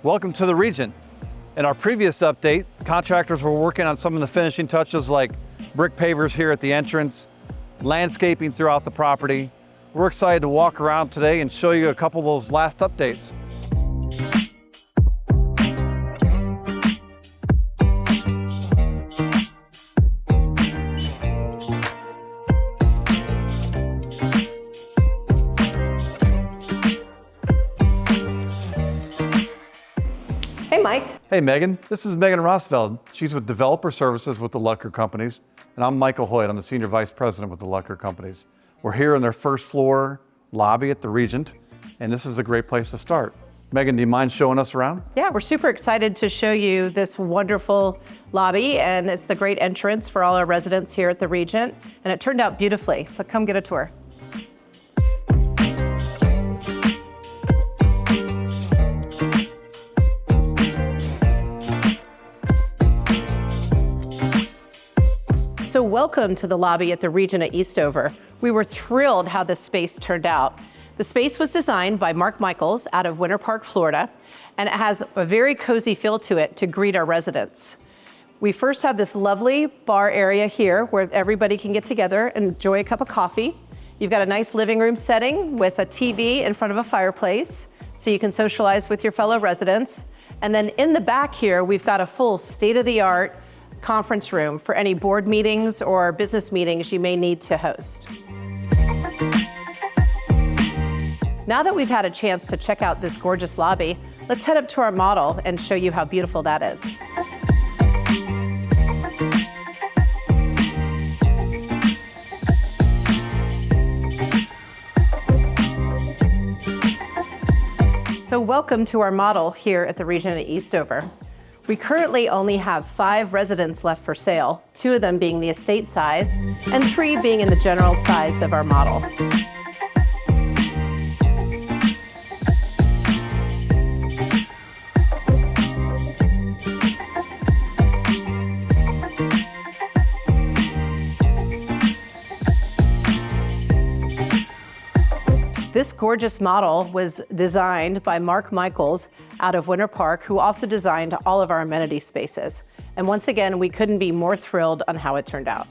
Welcome to the Regent. In our previous update, contractors were working on some of the finishing touches like brick pavers here at the entrance, landscaping throughout the property. We're excited to walk around today and show you a couple of those last updates. Hey, Mike. Hey, Megan. This is Megan Rosfeld. She's with Developer Services with the Lutker Companies, and I'm Michael Hoyt. I'm the Senior Vice President with the Lutker Companies. We're here in their first floor lobby at the Regent, and this is a great place to start. Megan, do you mind showing us around? Yeah, we're super excited to show you this wonderful lobby, and it's the great entrance for all our residents here at the Regent, and it turned out beautifully, so come get a tour. So welcome to the lobby at the Regent at Eastover. We were thrilled how this space turned out. The space was designed by Marc-Michaels out of Winter Park, Florida, and it has a very cozy feel to it to greet our residents. We first have this lovely bar area here where everybody can get together and enjoy a cup of coffee. You've got a nice living room setting with a TV in front of a fireplace, so you can socialize with your fellow residents. And then in the back here, we've got a full state-of-the-art conference room for any board meetings or business meetings you may need to host. Now that we've had a chance to check out this gorgeous lobby, let's head up to our model and show you how beautiful that is. So welcome to our model here at the Regent at Eastover. We currently only have 5 residents left for sale, 2 of them being the estate size, and 3 being in the general size of our model. This gorgeous model was designed by Marc-Michaels out of Winter Park, who also designed all of our amenity spaces. And once again, we couldn't be more thrilled on how it turned out.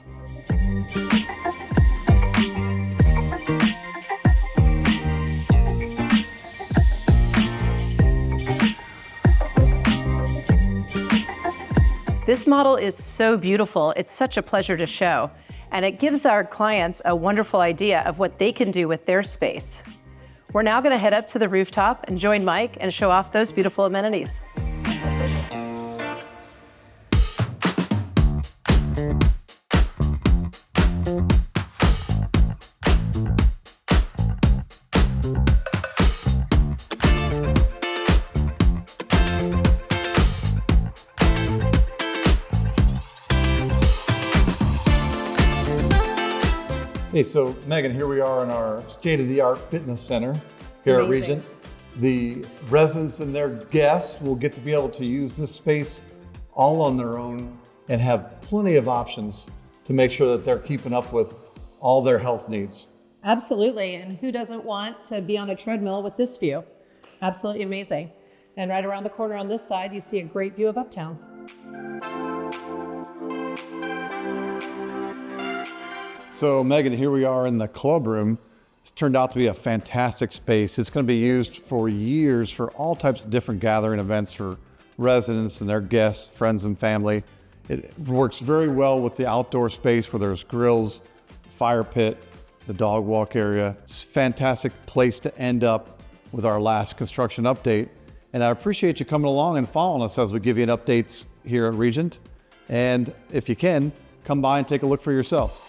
This model is so beautiful. It's such a pleasure to show. And it gives our clients a wonderful idea of what they can do with their space. We're now going to head up to the rooftop and join Mike and show off those beautiful amenities. Hey, so Megan, here we are in our state-of-the-art fitness center here at Regent. The residents and their guests will get to be able to use this space all on their own and have plenty of options to make sure that they're keeping up with all their health needs. Absolutely, and who doesn't want to be on a treadmill with this view? Absolutely amazing. And right around the corner on this side, you see a great view of Uptown. So Megan, here we are in the club room. It's turned out to be a fantastic space. It's going to be used for years for all types of different gathering events for residents and their guests, friends and family. It works very well with the outdoor space where there's grills, fire pit, the dog walk area. It's a fantastic place to end up with our last construction update. And I appreciate you coming along and following us as we give you an updates here at Regent. And if you can, come by and take a look for yourself.